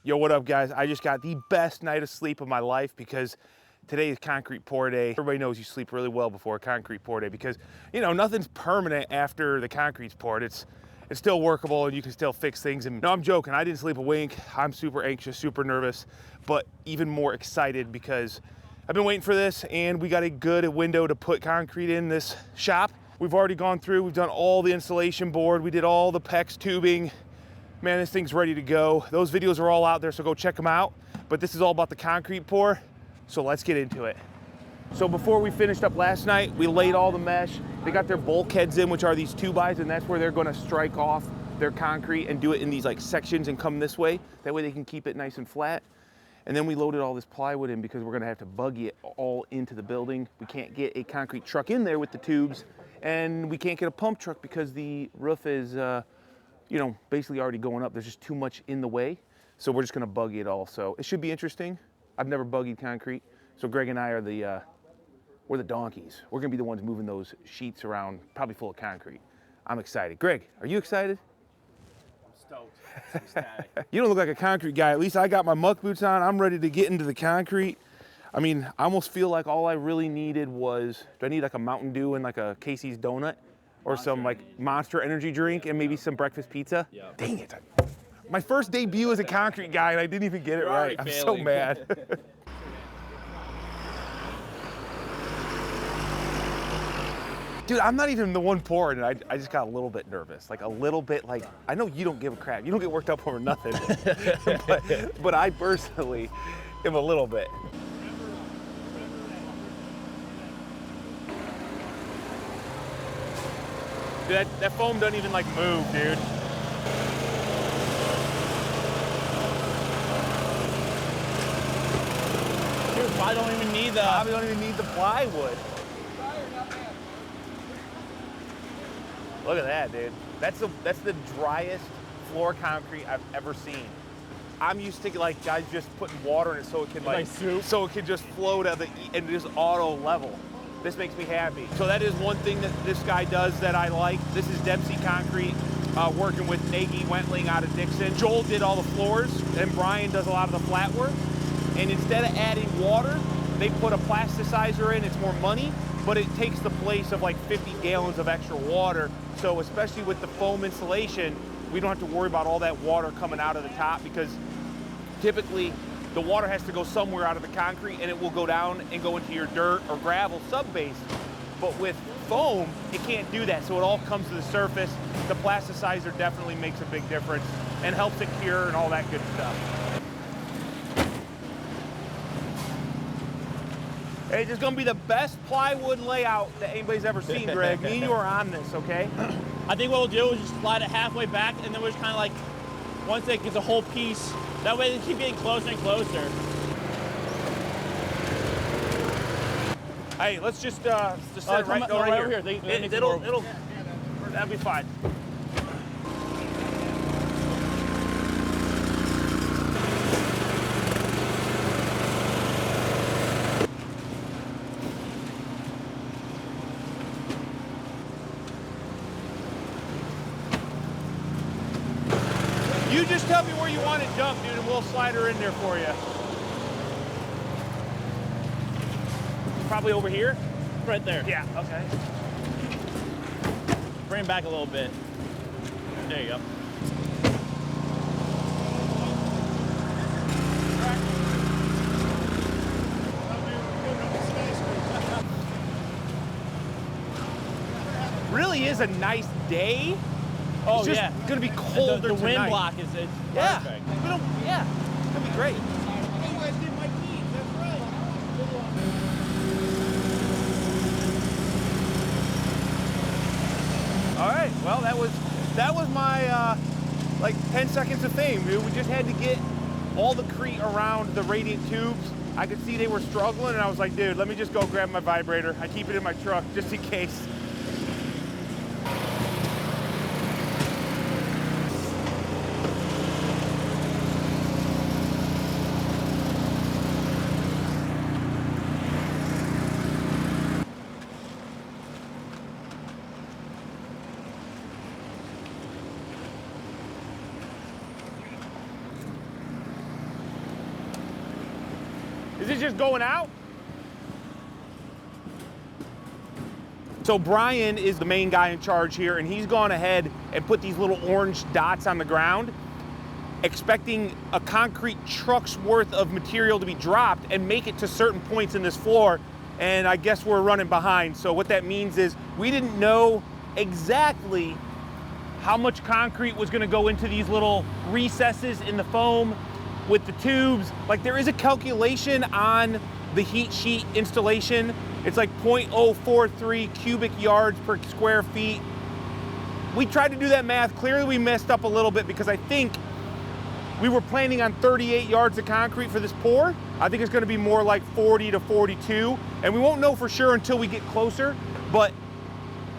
Yo, what up, guys? I just got the best night of sleep of my life because today is concrete pour day. Everybody knows you sleep really well before a concrete pour day because, you know, nothing's permanent after the concrete's poured. It's still workable and you can still fix things. And no, I'm joking. I didn't sleep a wink. I'm super anxious, super nervous, but even more excited because I've been waiting for this and we got a good window to put concrete in this shop. We've already gone through, we've done all the insulation board. We did all the PEX tubing. Man, this thing's ready to go. Those videos are all out there, so go check them out. But this is all about the concrete pour, so let's get into it. So before we finished up last night, we laid all the mesh. They got their bulkheads in, which are these 2x, and that's where they're gonna strike off their concrete and do it in these like sections and come this way. That way they can keep it nice and flat. And then we loaded all this plywood in because we're gonna have to buggy it all into the building. We can't get a concrete truck in there with the tubes, and we can't get a pump truck because the roof is, you know, basically already going up. There's just too much in the way. So we're just gonna buggy it all. So it should be interesting. I've never buggied concrete. So Greg and I are we're the donkeys. We're gonna be the ones moving those sheets around, probably full of concrete. I'm excited. Greg, are you excited? I'm stoked. I'm ecstatic. You don't look like a concrete guy. At least I got my muck boots on. I'm ready to get into the concrete. I mean, I almost feel like all I really needed was, do I need like a Mountain Dew and like a Casey's donut? Or some like Monster energy drink and maybe some breakfast pizza. Yep. Dang it. My first debut as a concrete guy and I didn't even get it right. I'm so mad. Dude, I'm not even the one pouring, and I just got a little bit nervous. Like a little bit, like, I know you don't give a crap. You don't get worked up over nothing. but I personally am a little bit. Dude, that foam doesn't even like move, dude. Dude, I don't even need the. Probably don't even need the plywood. Look at that, dude. That's the driest floor concrete I've ever seen. I'm used to like guys just putting water in it so it can like soup. So it can just float at the and just auto level. This makes me happy. So that is one thing that this guy does that I like. This is Dempsey Concrete, working with Nagy Wentling out of Dixon. Joel did all the floors, and Brian does a lot of the flat work. And instead of adding water, they put a plasticizer in. It's more money, but it takes the place of like 50 gallons of extra water. So especially with the foam insulation, we don't have to worry about all that water coming out of the top because typically the water has to go somewhere out of the concrete and it will go down and go into your dirt or gravel subbase. But with foam, it can't do that. So it all comes to the surface. The plasticizer definitely makes a big difference and helps it cure and all that good stuff. Hey, this is gonna be the best plywood layout that anybody's ever seen, Greg. Me and you are on this, okay? I think what we'll do is just slide it halfway back, and then we're just kind of like, once it gets a whole piece, that way they keep getting closer and closer. Hey, let's just set it right over here. That'll be fine. You just tell me where you want it dumped, dude, and we'll slide her in there for you. Probably over here? Right there. Yeah, okay. Bring it back a little bit. There you go. Really is a nice day. Oh, it's just yeah. gonna be colder The wind tonight. block is perfect. Yeah, it's gonna be great. All right, well, that was my like 10 seconds of fame, dude. We just had to get all the crete around the radiant tubes. I could see they were struggling, and I was like, dude, let me just go grab my vibrator. I keep it in my truck just in case. Is it just going out? So Brian is the main guy in charge here, and he's gone ahead and put these little orange dots on the ground, expecting a concrete truck's worth of material to be dropped and make it to certain points in this floor. And I guess we're running behind. So what that means is we didn't know exactly how much concrete was gonna go into these little recesses in the foam with the tubes. Like, there is a calculation on the heat sheet installation. It's like 0.043 cubic yards per square feet. We tried to do that math. Clearly we messed up a little bit because I think we were planning on 38 yards of concrete for this pour. I think it's gonna be more like 40 to 42, and we won't know for sure until we get closer, but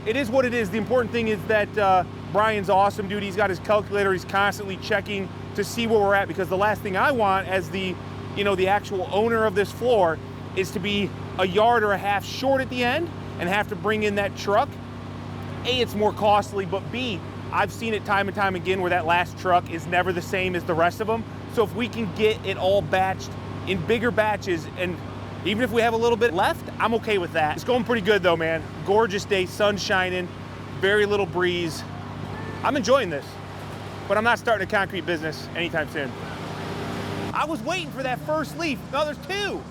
it is what it is. The important thing is that Brian's awesome, dude. He's got his calculator. He's constantly checking to see where we're at, because the last thing I want as the actual owner of this floor is to be a yard or a half short at the end and have to bring in that truck. A, it's more costly, but B, I've seen it time and time again where that last truck is never the same as the rest of them. So if we can get it all batched in bigger batches, and even if we have a little bit left, I'm okay with that. It's going pretty good though, man. Gorgeous day, sun shining, very little breeze. I'm enjoying this, but I'm not starting a concrete business anytime soon. I was waiting for that first leaf. No, there's two.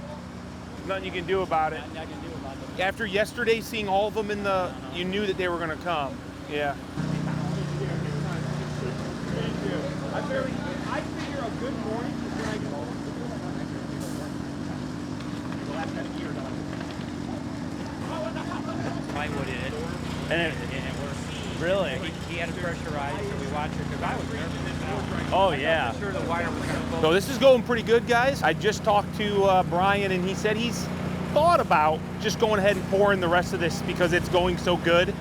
Nothing you can do about it. Nothing I can do about them. After yesterday seeing all of them in the, you knew that they were gonna come. Yeah. I figure a good morning is when I go home. Probably what it is. And And it worked. really? He had it pressurized, so we watched it because I was nervous. Oh I yeah. thought for sure the wire was going to go. So this is going pretty good, guys. I just talked to Brian, and he said he's thought about just going ahead and pouring the rest of this because it's going so good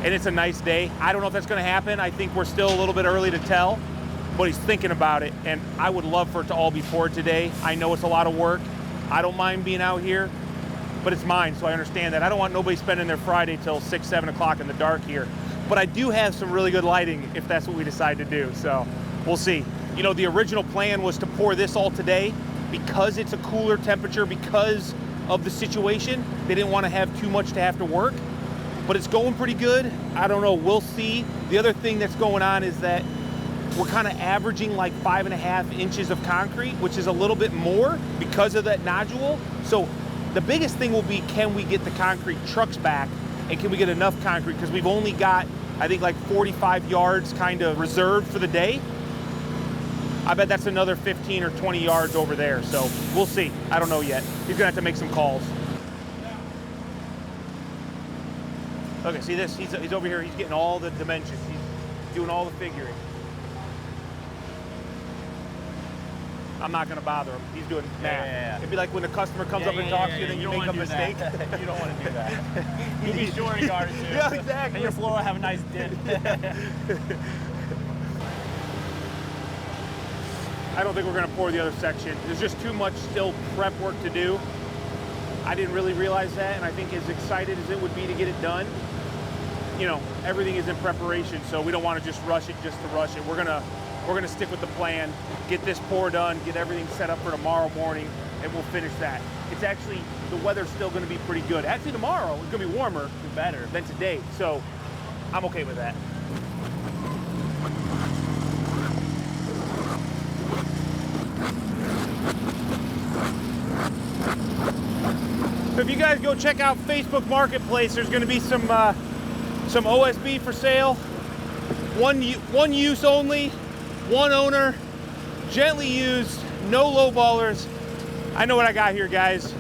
and it's a nice day. I don't know if that's gonna happen. I think we're still a little bit early to tell, but he's thinking about it, and I would love for it to all be poured today. I know it's a lot of work. I don't mind being out here, but it's mine, so I understand that. I don't want nobody spending their Friday till 6, 7 o'clock in the dark here. But I do have some really good lighting if that's what we decide to do, so we'll see. You know, the original plan was to pour this all today because it's a cooler temperature, because of the situation. They didn't want to have too much to have to work, but it's going pretty good. I don't know, we'll see. The other thing that's going on is that we're kind of averaging like 5.5 inches of concrete, which is a little bit more because of that nodule. So the biggest thing will be, can we get the concrete trucks back, and can we get enough concrete? Because we've only got, I think, like 45 yards kind of reserved for the day. I bet that's another 15 or 20 yards over there. So we'll see. I don't know yet. He's gonna have to make some calls. Okay, see this? He's over here. He's getting all the dimensions. He's doing all the figuring. I'm not gonna bother him. He's doing math. Yeah. It'd be like when the customer comes up and talks to you, then you make a mistake. You don't want to do that. You'd be short a yard or two. Yeah, exactly. And your floor will have a nice dip. I don't think we're gonna pour the other section. There's just too much still prep work to do. I didn't really realize that, and I think as excited as it would be to get it done, you know, everything is in preparation, so we don't want to just rush it just to rush it. We're gonna stick with the plan, get this pour done, get everything set up for tomorrow morning, and we'll finish that. It's actually, the weather's still gonna be pretty good. Actually tomorrow it's gonna be warmer, better than today, so I'm okay with that. So if you guys go check out Facebook Marketplace, there's gonna be some OSB for sale. One use only, one owner, gently used, no lowballers. I know what I got here, guys.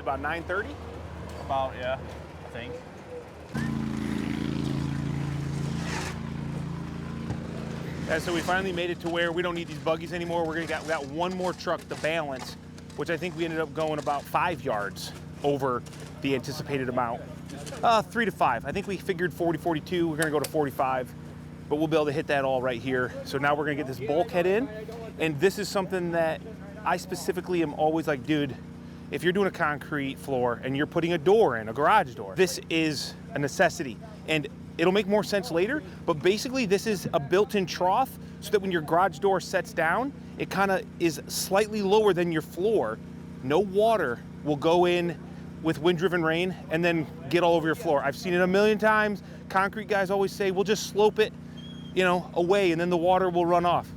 about 9:30? About, yeah, I think. And so we finally made it to where we don't need these buggies anymore. We got one more truck to balance, which I think we ended up going about 5 yards over the anticipated amount. 3 to 5. I think we figured 40, 42. We're gonna go to 45, but we'll be able to hit that all right here. So now we're gonna get this bulkhead in, and this is something that I specifically am always like, dude, if you're doing a concrete floor and you're putting a door in, a garage door, this is a necessity. And it'll make more sense later, but basically this is a built-in trough so that when your garage door sets down, it kind of is slightly lower than your floor. No water will go in with wind-driven rain and then get all over your floor. I've seen it a million times. Concrete guys always say, we'll just slope it, you know, away and then the water will run off.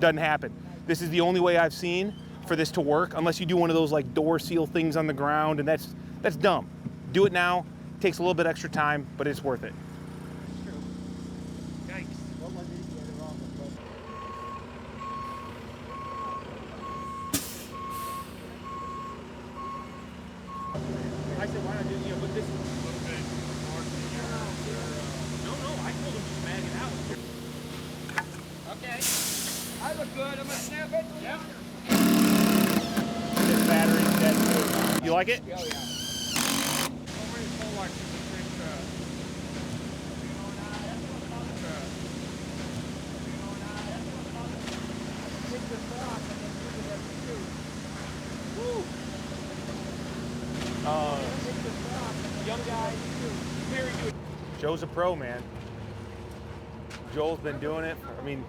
Doesn't happen. This is the only way I've seen for this to work, unless you do one of those like door seal things on the ground, and that's dumb. Do it now. Takes a little bit extra time, but it's worth it. I said, why not do, you know, but this. No, I told him to mag it out. Okay. I look good. I'm gonna snap it. Yep. This battery's dead too. You like it? Oh, yeah. Young guy, very good. Joe's a pro, man. Joel's been doing it. I mean,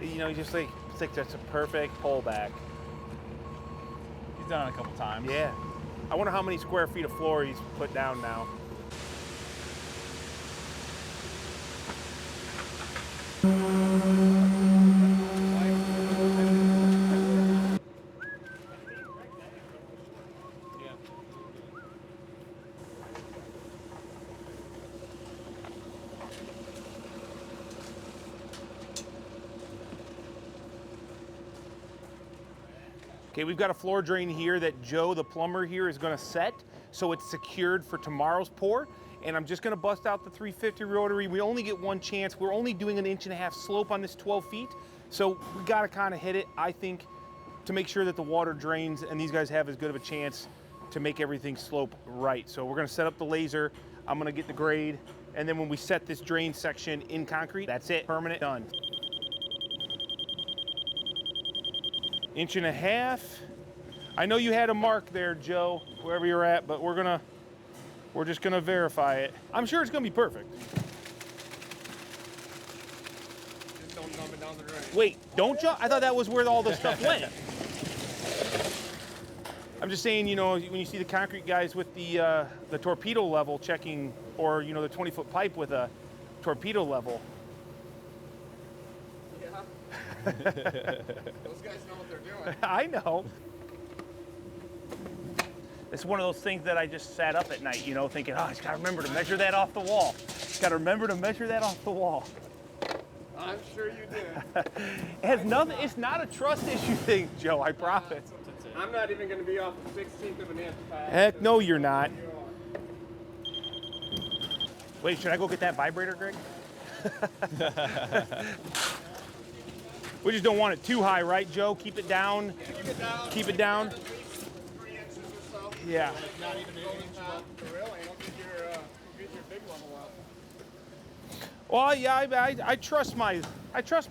you know, just like, it's like that's a perfect pullback. He's done it a couple times. Yeah. I wonder how many square feet of floor he's put down now. Okay, we've got a floor drain here that Joe, the plumber here, is gonna set so it's secured for tomorrow's pour. And I'm just gonna bust out the 350 rotary. We only get one chance. We're only doing an 1.5 inch slope on this 12 feet. So we gotta kind of hit it, I think, to make sure that the water drains and these guys have as good of a chance to make everything slope right. So we're gonna set up the laser. I'm gonna get the grade. And then when we set this drain section in concrete, that's it, permanent, done. 1.5 inches. I know you had a mark there, Joe, wherever you're at, but we're just gonna verify it. I'm sure it's gonna be perfect. Just don't dump it down the drain. Wait, don't jump? I thought that was where all the stuff went. I'm just saying, you know, when you see the concrete guys with the torpedo level checking, or you know, the 20-foot pipe with a torpedo level. Yeah. Those guys know what they're doing. I know. It's one of those things that I just sat up at night, you know, thinking, oh, I just gotta remember to measure that off the wall. Just gotta remember to measure that off the wall. I'm sure you did. It has nothing, it's not a trust issue thing, Joe, I promise. I'm not even going to be off a 16th of an inch. Heck no, you're not. Wait, should I go get that vibrator, Greg? We just don't want it too high, right, Joe? Keep it down. Keep it down. Keep it down. At least 3 inches or so. Yeah. Not even an inch above. Really? I don't think you're get your big level up. Well, yeah, I trust my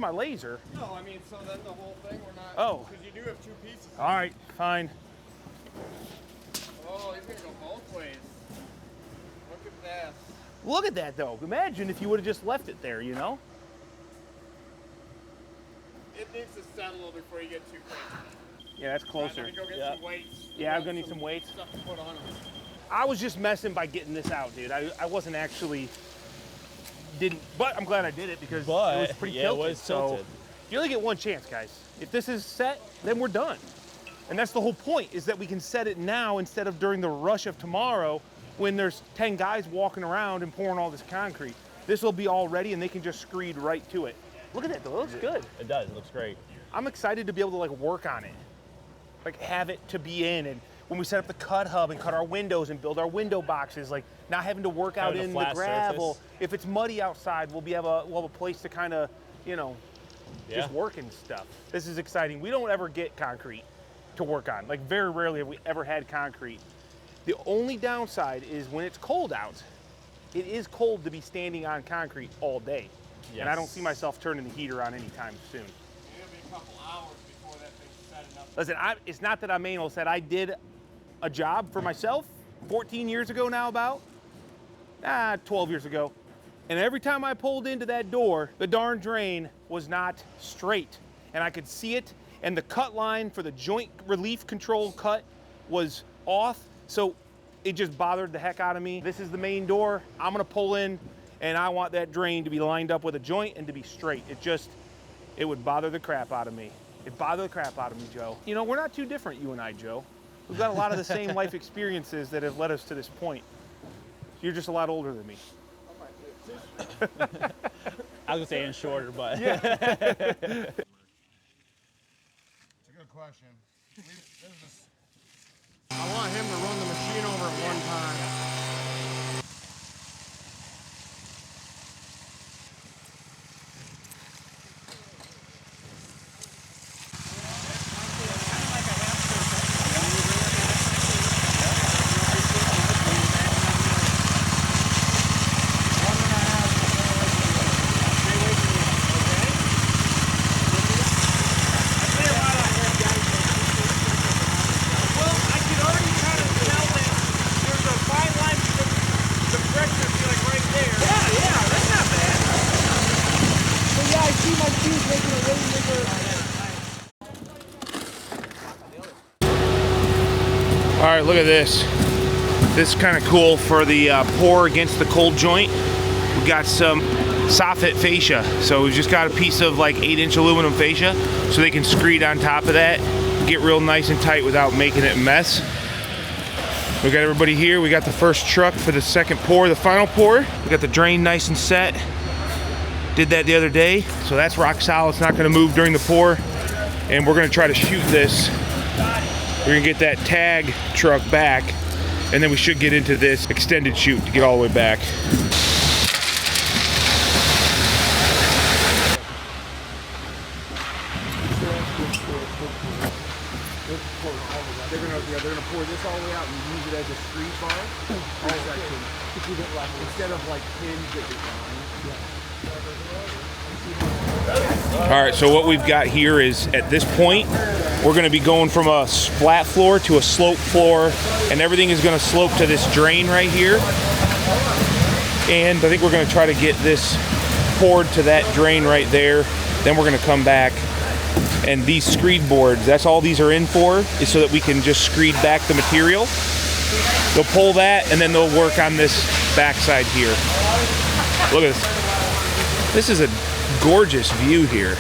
laser. No, I mean, so then the whole thing, we're not. Oh. Because you do have 2 pieces. All right, fine. Oh, he's going to go both ways. Look at that. Look at that, though. Imagine if you would have just left it there, you know? It needs to settle before you get too crazy. Yeah, that's closer. Let me go get some weights. Yeah, I'm gonna need some weights. Stuff to put on them. I was just messing by getting this out, dude. I wasn't actually, but I'm glad I did it because it was pretty tilted. It was tilted. So you only get one chance, guys. If this is set, then we're done. And that's the whole point, is that we can set it now instead of during the rush of tomorrow when there's 10 guys walking around and pouring all this concrete. This will be all ready and they can just screed right to it. Look at that, though. It looks good. It does. It looks great. I'm excited to be able to like work on it, like have it to be in. And when we set up the cut hub and cut our windows and build our window boxes, like not having to work out Having a in the flat gravel. surface. If it's muddy outside, we'll have a place to kind of, you know, just work and stuff. This is exciting. We don't ever get concrete to work on. Like very rarely have we ever had concrete. The only downside is when it's cold out. It is cold to be standing on concrete all day. Yes. And I don't see myself turning the heater on anytime soon. It'll be a couple hours before that thing's setting up. Listen, it's not that I'm anal. Said I did a job for myself 14 years ago now, about 12 years ago. And every time I pulled into that door, the darn drain was not straight. And I could see it, and the cut line for the joint relief control cut was off. So it just bothered the heck out of me. This is the main door. I'm gonna pull in, and I want that drain to be lined up with a joint and to be straight. It would bother the crap out of me. It bothered the crap out of me, Joe. You know, we're not too different, you and I, Joe. We've got a lot of the same life experiences that have led us to this point. You're just a lot older than me. I was gonna say and shorter, but It's a good question. I want him to run the machine over at one time. All right, look at this. This is kind of cool for the pour against the cold joint. We got some soffit fascia. So we've just got a piece of like 8-inch aluminum fascia so they can screed on top of that, get real nice and tight without making it a mess. We got everybody here. We got the first truck for the second pour, the final pour. We got the drain nice and set. Did that the other day. So that's rock solid. It's not gonna move during the pour. And we're gonna try to shoot this. We're gonna get that tag truck back, and then we should get into this extended chute to get all the way back. They're gonna pour this all the way out and use it as a street bar. Instead of like pins that All right, so what we've got here is, at this point, we're gonna be going from a flat floor to a slope floor, and everything is gonna slope to this drain right here. And I think we're gonna try to get this poured to that drain right there. Then we're gonna come back, and these screed boards, that's all these are in for, is so that we can just screed back the material. They'll pull that, and then they'll work on this backside here. Look at this. This is a gorgeous view here.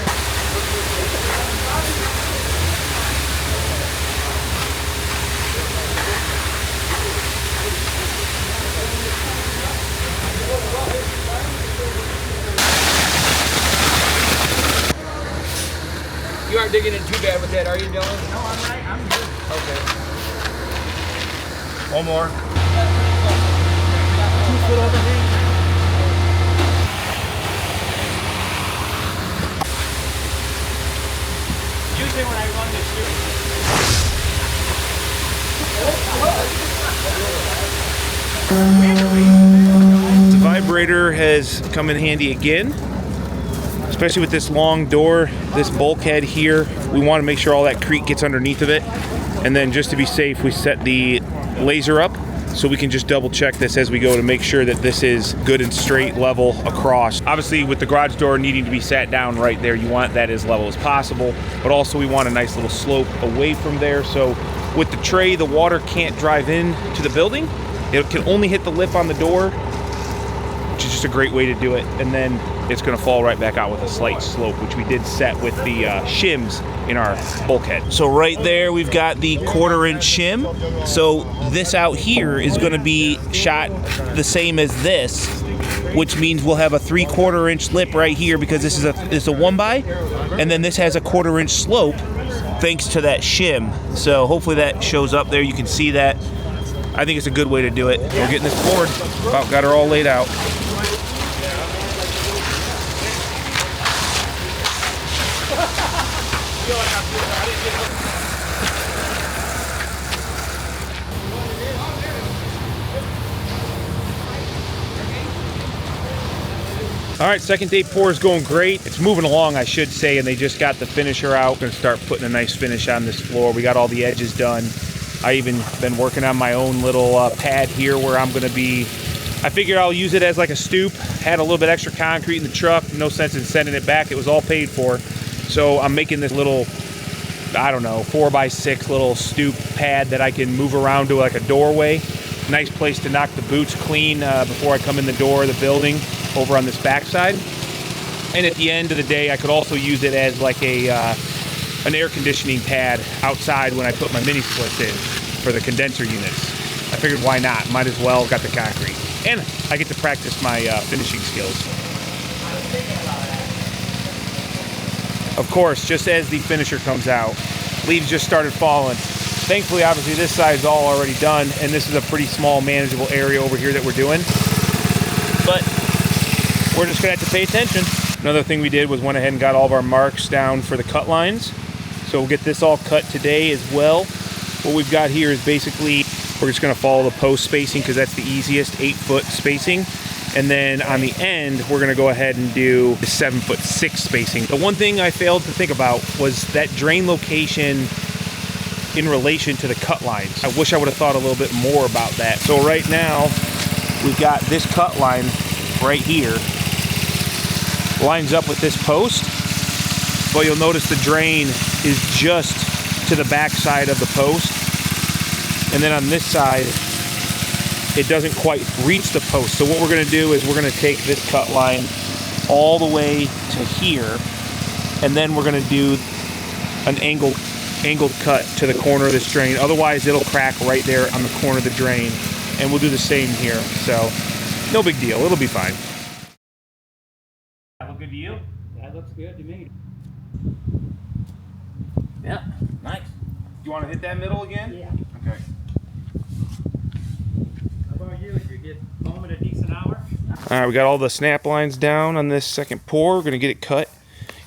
You aren't digging in too bad with that, are you, Dylan? No, I'm right. I'm good. Okay. One more. 2 foot overhang. usually when I run this shoot. The vibrator has come in handy again, especially with this long door, this bulkhead here. We want to make sure all that creek gets underneath of it. And then just to be safe, we set the laser up so we can just double check this as we go to make sure that this is good and straight level across. Obviously with the garage door needing to be sat down right there, you want that as level as possible, but also we want a nice little slope away from there. So with the tray, the water can't drive in to the building. It can only hit the lip on the door, which is just a great way to do it. And then it's gonna fall right back out with a slight slope, which we did set with the shims in our bulkhead. So right there, we've got the 1/4-inch shim. So this out here is gonna be shot the same as this, which means we'll have a 3/4-inch lip right here because this is a 1x, and then this has a 1/4-inch slope. thanks to that shim. So hopefully that shows up there. You can see that. I think it's a good way to do it. We're getting this poured. About got her all laid out. All right, second day pour is going great. It's moving along, I should say, and they just got the finisher out. Gonna start putting a nice finish on this floor. We got all the edges done. I even been working on my own little pad here where I'm gonna be, I figured I'll use it as like a stoop. Had a little bit extra concrete in the truck. No sense in sending it back. It was all paid for. So I'm making this little, I don't know, 4x6 little stoop pad that I can move around to like a doorway. Nice place to knock the boots clean before I come in the door of the building over on this backside. And at the end of the day, I could also use it as like a an air conditioning pad outside when I put my mini splits in for the condenser units. I figured why not? Might as well, got the concrete. And I get to practice my finishing skills. Of course, just as the finisher comes out, leaves just started falling. Thankfully, obviously, this side is all already done, and this is a pretty small, manageable area over here that we're doing. But we're just gonna have to pay attention. Another thing we did was went ahead and got all of our marks down for the cut lines. So we'll get this all cut today as well. What we've got here is basically, we're just gonna follow the post spacing because that's the easiest, 8-foot spacing. And then on the end, we're gonna go ahead and do the 7'6" spacing. The one thing I failed to think about was that drain location in relation to the cut lines. I wish I would have thought a little bit more about that. So right now, we've got this cut line right here, lines up with this post, but you'll notice the drain is just to the back side of the post. And then on this side, it doesn't quite reach the post. So what we're gonna do is we're gonna take this cut line all the way to here, and then we're gonna do an angled cut to the corner of this drain. Otherwise, it'll crack right there on the corner of the drain. And we'll do the same here. So no big deal, it'll be fine. That look good to you? That looks good to me. Yeah, nice. Do you want to hit that middle again? Yeah. Okay. How about you? Did you get home at a decent hour? All right, we got all the snap lines down on this second pour. We're gonna get it cut.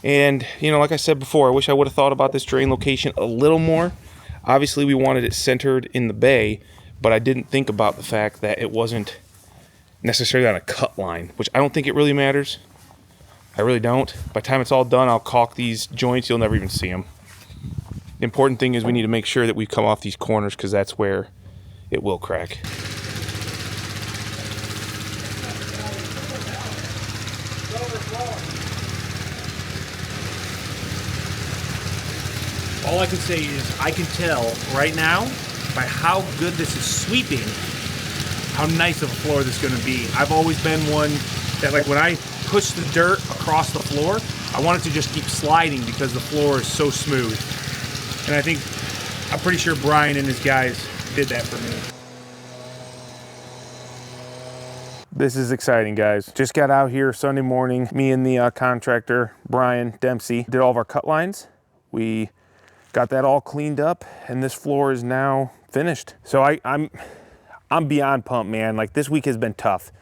And, you know, like I said before, I wish I would have thought about this drain location a little more. Obviously, we wanted it centered in the bay, but I didn't think about the fact that it wasn't necessarily on a cut line, which I don't think it really matters. I really don't. By the time it's all done, I'll caulk these joints. You'll never even see them. The important thing is we need to make sure that we come off these corners because that's where it will crack. All I can say is I can tell right now by how good this is sweeping how nice of a floor this is going to be. I've always been one that, like, when I push the dirt across the floor, I want it to just keep sliding because the floor is so smooth. And I think, I'm pretty sure Brian and his guys did that for me. This is exciting, guys. Just got out here Sunday morning. Me and the contractor, Brian Dempsey, did all of our cut lines. We got that all cleaned up, and this floor is now finished. So I'm beyond pumped, man. Like, this week has been tough.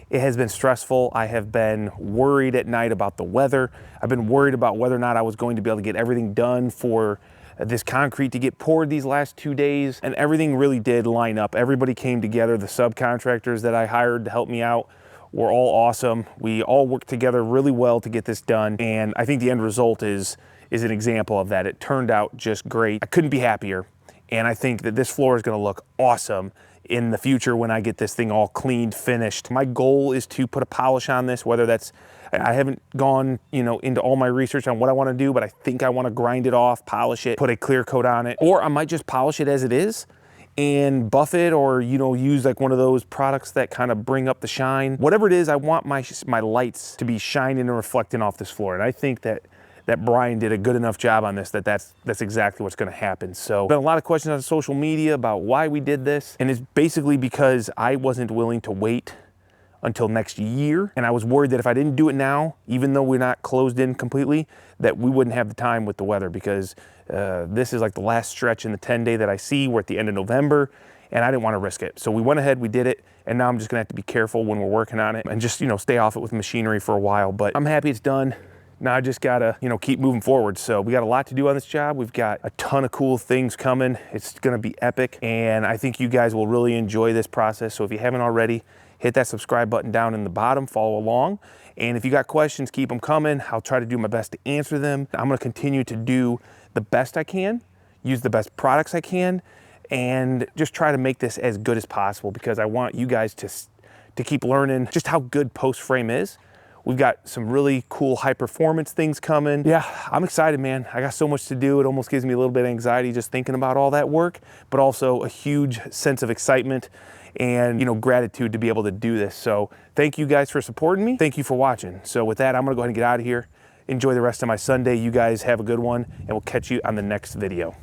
It has been stressful. I have been worried at night about the weather. I've been worried about whether or not I was going to be able to get everything done for this concrete to get poured these last 2 days, and everything really did line up. Everybody came together. The subcontractors that I hired to help me out were all awesome. We all worked together really well to get this done, and I think the end result is an example of that. It turned out just great. I couldn't be happier, and I think that this floor is gonna look awesome in the future when I get this thing all cleaned, finished. My goal is to put a polish on this, whether that's, I haven't gone, you know, into all my research on what I want to do, but I think I want to grind it off, polish it, put a clear coat on it, or I might just polish it as it is and buff it, or, you know, use like one of those products that kind of bring up the shine. Whatever it is, I want my lights to be shining and reflecting off this floor. And I think that Brian did a good enough job on this that's exactly what's going to happen. So been a lot of questions on social media about why we did this, and it's basically because I wasn't willing to wait until next year. And I was worried that if I didn't do it now, even though we're not closed in completely, that we wouldn't have the time with the weather, because this is like the last stretch in the 10-day that I see. We're at the end of November, and I didn't want to risk it. So we went ahead, we did it, and now I'm just gonna have to be careful when we're working on it and just, you know, stay off it with machinery for a while. But I'm happy it's done. Now I just gotta, you know, keep moving forward. So we got a lot to do on this job. We've got a ton of cool things coming. It's gonna be epic, and I think you guys will really enjoy this process. So if you haven't already, hit that subscribe button down in the bottom, follow along. And if you got questions, keep them coming. I'll try to do my best to answer them. I'm gonna continue to do the best I can, use the best products I can, and just try to make this as good as possible, because I want you guys to keep learning just how good post frame is. We've got some really cool high performance things coming. Yeah, I'm excited, man. I got so much to do. It almost gives me a little bit of anxiety just thinking about all that work, but also a huge sense of excitement and, you know, gratitude to be able to do this. So thank you guys for supporting me. Thank you for watching. So with that, I'm gonna go ahead and get out of here. Enjoy the rest of my Sunday. You guys have a good one, and we'll catch you on the next video.